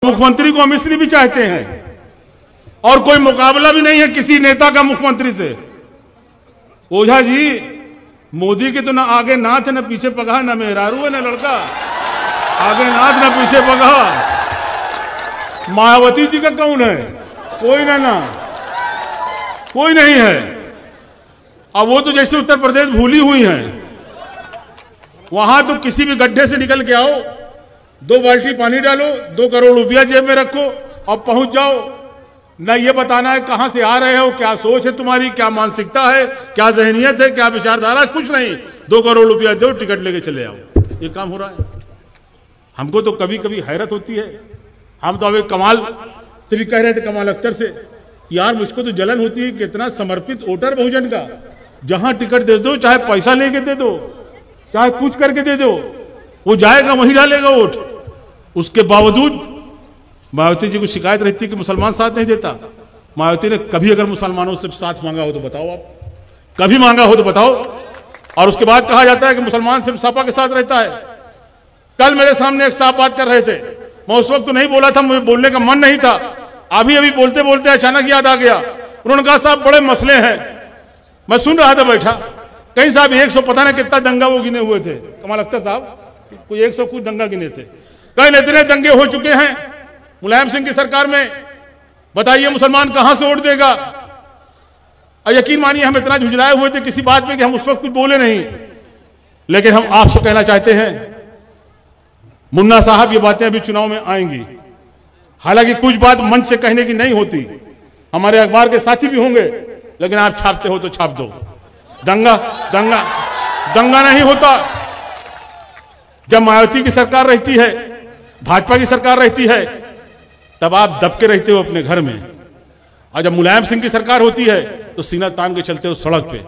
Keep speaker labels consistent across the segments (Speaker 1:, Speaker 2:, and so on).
Speaker 1: मुख्यमंत्री को हम इसलिए भी चाहते हैं, और कोई मुकाबला भी नहीं है किसी नेता का मुख्यमंत्री से। ओझा जी, मोदी के तो ना आगे नाथ न पीछे पगहा, न मेहरारू है न लड़का, आगे नाथ न पीछे पगहा। मायावती जी का कौन है? कोई ना कोई नहीं है। अब वो तो जैसे उत्तर प्रदेश भूली हुई हैं, वहां तो किसी भी गड्ढे से निकल के आओ, 2 बाल्टी पानी डालो, 2 करोड़ रुपया जेब में रखो और पहुंच जाओ। ना ये बताना है कहां से आ रहे हो, क्या सोच है तुम्हारी, क्या मानसिकता है, क्या जहनियत है, क्या विचारधारा, कुछ नहीं। 2 करोड़ रुपया दो, टिकट लेके चले आओ, ये काम हो रहा है। हमको तो कभी कभी हैरत होती है। हम तो अभी कमाल से भी कह रहे थे, कमाल अख्तर से, यार मुझको तो जलन होती है कि इतना समर्पित वोटर बहुजन का, जहां टिकट दे दो, चाहे पैसा लेके दे दो, चाहे कुछ करके दे दो, वो जाएगा वहीं डालेगा वोट। उसके बावजूद मायावती जी को शिकायत रहती है कि मुसलमान साथ नहीं देता। मायावती ने कभी अगर मुसलमानों से साथ मांगा हो तो बताओ, आप कभी मांगा हो तो बताओ। और उसके बाद कहा जाता है कि मुसलमान सिर्फ सपा के साथ रहता है। कल मेरे सामने एक साफ बात कर रहे थे, मैं उस वक्त तो नहीं बोला था, मुझे बोलने का मन नहीं था। अभी बोलते बोलते अचानक याद आ गया। उन्होंने कहा साहब बड़े मसले हैं। मैं सुन रहा था बैठा, कहीं साहब 100 पता नहीं कितना दंगा वो गिने हुए थे, कमाल अख्तर साहब कोई 100 कुछ दंगा गिने थे। कई इतने दंगे हो चुके हैं मुलायम सिंह की सरकार में, बताइए मुसलमान कहां से वोट देगा। और यकीन मानिए हम इतना झुंझलाए हुए थे किसी बात में कि हम उस वक्त कुछ बोले नहीं। लेकिन हम आपसे कहना चाहते हैं, मुन्ना साहब ये बातें अभी चुनाव में आएंगी, हालांकि कुछ बात मंच से कहने की नहीं होती, हमारे अखबार के साथी भी होंगे, लेकिन आप छापते हो तो छाप दो। दंगा दंगा दंगा नहीं होता। जब मायावती की सरकार रहती है, भाजपा की सरकार रहती है, तब आप दबके रहते हो अपने घर में, और जब मुलायम सिंह की सरकार होती है तो सीना तान के चलते हो सड़क पे,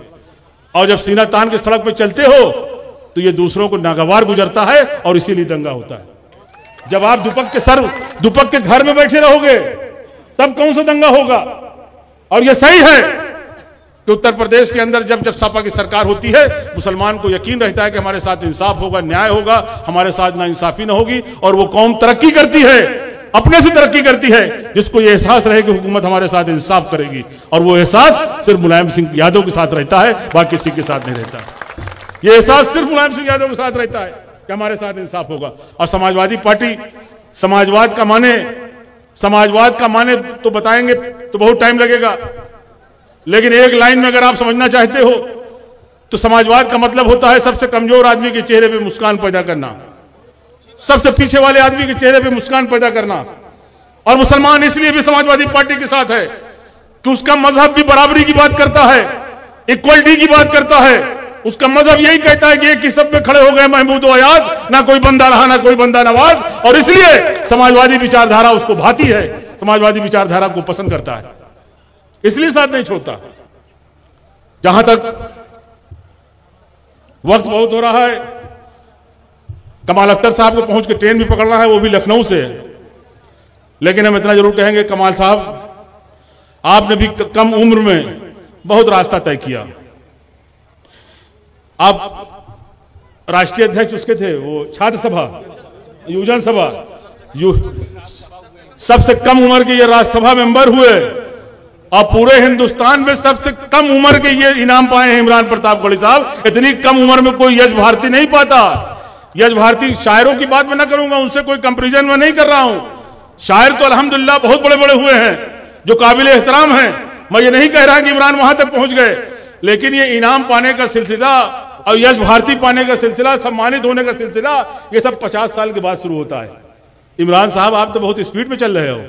Speaker 1: और जब सीना तान के सड़क पे चलते हो तो ये दूसरों को नागवार गुजरता है और इसीलिए दंगा होता है। जब आप दुपक के घर में बैठे रहोगे तब कौन सा दंगा होगा। और ये सही है कि उत्तर प्रदेश के अंदर जब सपा की सरकार होती है, मुसलमान को यकीन रहता है कि हमारे साथ इंसाफ होगा, न्याय होगा, हमारे साथ नाइंसाफी न होगी, और वो कौम तरक्की करती है, अपने से तरक्की करती है, जिसको ये एहसास रहे कि हुकूमत हमारे साथ इंसाफ करेगी। और वो एहसास सिर्फ मुलायम सिंह यादव के साथ रहता है, बाकी किसी के साथ नहीं रहता। ये एहसास सिर्फ मुलायम सिंह यादव के साथ रहता है कि हमारे साथ इंसाफ होगा। और समाजवादी पार्टी समाजवाद का माने तो बताएंगे तो बहुत टाइम लगेगा, लेकिन एक लाइन में अगर आप समझना चाहते हो तो समाजवाद का मतलब होता है सबसे कमजोर आदमी के चेहरे पे मुस्कान पैदा करना, सबसे पीछे वाले आदमी के चेहरे पे मुस्कान पैदा करना। और मुसलमान इसलिए भी समाजवादी पार्टी के साथ है कि उसका मजहब भी बराबरी की बात करता है, इक्वलिटी की बात करता है। उसका मजहब यही कहता है कि एक ही सब में खड़े हो गए महमूद और अयाज, ना कोई बंदा रहा ना कोई बंदा नवाज। और इसलिए समाजवादी विचारधारा उसको भाती है, समाजवादी विचारधारा को पसंद करता है, इसलिए साथ नहीं छोड़ता। जहां तक वक्त बहुत हो रहा है, कमाल अख्तर साहब को पहुंच के ट्रेन भी पकड़ना है, वो भी लखनऊ से है। लेकिन हम इतना जरूर कहेंगे, कमाल साहब आपने भी कम उम्र में बहुत रास्ता तय किया। आप राष्ट्रीय अध्यक्ष उसके थे, वो छात्र सभा, युवजन सभा, सबसे कम उम्र के ये राज्यसभा मेंबर हुए, और पूरे हिंदुस्तान में सबसे कम उम्र के ये इनाम पाए हैं इमरान प्रतापगढ़ी साहब। इतनी कम उम्र में कोई यश भारती नहीं पाता। यश भारती शायरों की बात मैं ना करूंगा, उनसे कोई कंपैरिजन में नहीं कर रहा हूं। शायर तो अल्हम्दुलिल्लाह बहुत बड़े बड़े हुए हैं जो काबिल एहतराम हैं। मैं ये नहीं कह रहा कि इमरान वहां तक पहुंच गए, लेकिन ये इनाम पाने का सिलसिला और यश भारती पाने का सिलसिला, सम्मानित होने का सिलसिला, ये सब 50 साल के बाद शुरू होता है। इमरान साहब आप तो बहुत स्पीड में चल रहे हो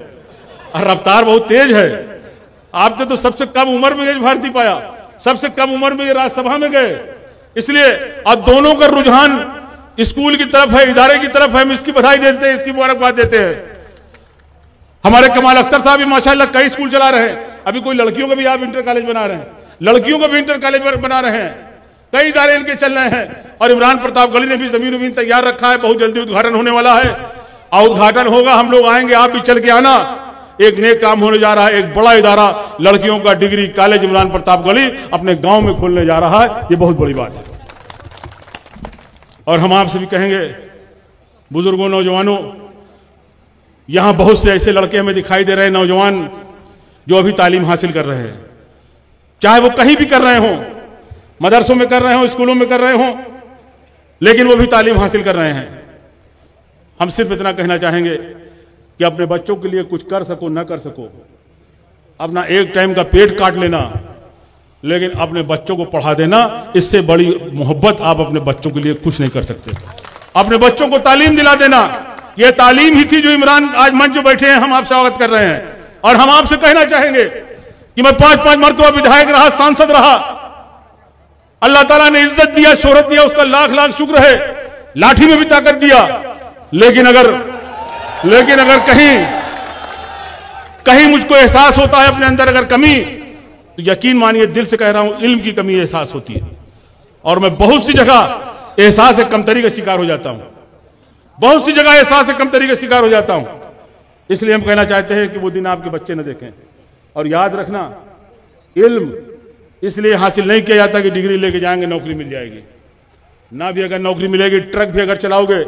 Speaker 1: और रफ्तार बहुत तेज है। आपने तो सबसे कम उम्र में यश भारती पाया, सबसे कम उम्र में ये राज्यसभा में गए। इसलिए अब दोनों का रुझान स्कूल की तरफ है, इदारे की तरफ है। हम इसकी बधाई देते हैं, इसकी मुबारकबाद देते हैं। हमारे कमाल अख्तर साहब भी माशाल्लाह कई स्कूल चला रहे हैं। अभी कोई लड़कियों का भी आप इंटर कॉलेज बना रहे हैं, लड़कियों का भी इंटर कॉलेज बना रहे हैं, कई इदारे इनके चल रहे हैं। और इमरान प्रतापगढ़ी ने भी जमीन तैयार रखा है, बहुत जल्दी उद्घाटन होने वाला है। और उद्घाटन होगा, हम लोग आएंगे, आप भी चल के आना। एक नेक काम होने जा रहा है, एक बड़ा इदारा लड़कियों का डिग्री कॉलेज इमरान प्रतापगढ़ी अपने गांव में खोलने जा रहा है। ये बहुत बड़ी बात है। और हम आपसे भी कहेंगे, बुजुर्गों, नौजवानों, यहां बहुत से ऐसे लड़के हमें दिखाई दे रहे हैं, नौजवान, जो अभी तालीम हासिल कर रहे हैं, चाहे वो कहीं भी कर रहे हों, मदरसों में कर रहे हों, स्कूलों में कर रहे हों, लेकिन वो भी तालीम हासिल कर रहे हैं। हम सिर्फ इतना कहना चाहेंगे कि अपने बच्चों के लिए कुछ कर सको ना कर सको, अपना एक टाइम का पेट काट लेना, लेकिन अपने बच्चों को पढ़ा देना, इससे बड़ी मोहब्बत आप अपने बच्चों के लिए कुछ नहीं कर सकते। अपने बच्चों को तालीम दिला देना, यह तालीम ही थी जो इमरान आज मंच जो बैठे हैं हम आप स्वागत कर रहे हैं। और हम आपसे कहना चाहेंगे कि मैं 5-5 मरतबा विधायक रहा, सांसद रहा, अल्लाह ताला ने इज्जत दिया, शोहरत दिया, उसका लाख लाख शुक्र है, लाठी में भी ताकत दिया, लेकिन अगर कहीं मुझको एहसास होता है अपने अंदर अगर कमी, तो यकीन मानिए, दिल से कह रहा हूं, इल्म की कमी एहसास होती है। और मैं बहुत सी जगह एहसास कमतरी का शिकार हो जाता हूं, बहुत सी जगह एहसास कमतरी का शिकार हो जाता हूं। इसलिए हम कहना चाहते हैं कि वो दिन आपके बच्चे न देखें। और याद रखना, इल्म इसलिए हासिल नहीं किया जाता कि डिग्री लेके जाएंगे नौकरी मिल जाएगी, ना भी अगर नौकरी मिलेगी, ट्रक भी अगर चलाओगे,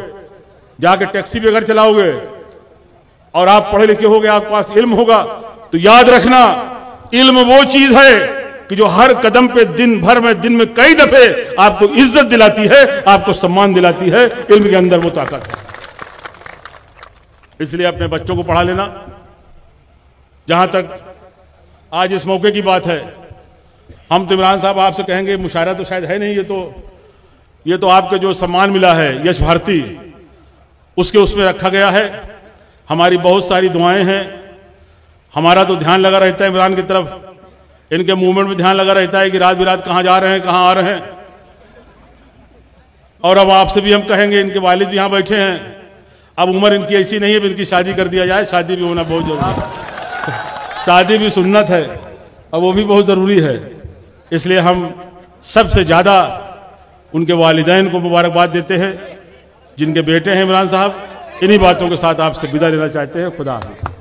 Speaker 1: जाके टैक्सी भी अगर चलाओगे, और आप पढ़े लिखे होगे, आपके पास इल्म होगा, तो याद रखना, इल्म वो चीज है कि जो हर कदम पे दिन भर में, दिन में कई दफे आपको इज्जत दिलाती है, आपको सम्मान दिलाती है। इल्म के अंदर वो ताकत है। इसलिए अपने बच्चों को पढ़ा लेना। जहां तक आज इस मौके की बात है, हम तो इमरान साहब आपसे कहेंगे, मुशायरा तो शायद है नहीं, ये तो आपके जो सम्मान मिला है यश भारती, उसके उसमें रखा गया है। हमारी बहुत सारी दुआएं हैं, हमारा तो ध्यान लगा रहता है इमरान की तरफ, इनके मूवमेंट में ध्यान लगा रहता है कि रात बिरात कहां जा रहे हैं, कहां आ रहे हैं। और अब आपसे भी हम कहेंगे, इनके वालिद भी यहां बैठे हैं, अब उम्र इनकी ऐसी नहीं है कि इनकी शादी कर दिया जाए, शादी भी होना बहुत जरूरी है, शादी भी सुन्नत है और वो भी बहुत जरूरी है। इसलिए हम सबसे ज्यादा उनके वालिदैन को मुबारकबाद देते हैं, जिनके बेटे हैं इमरान साहब। इन्हीं बातों के साथ आपसे विदा लेना चाहते हैं। खुदा हाफिज़।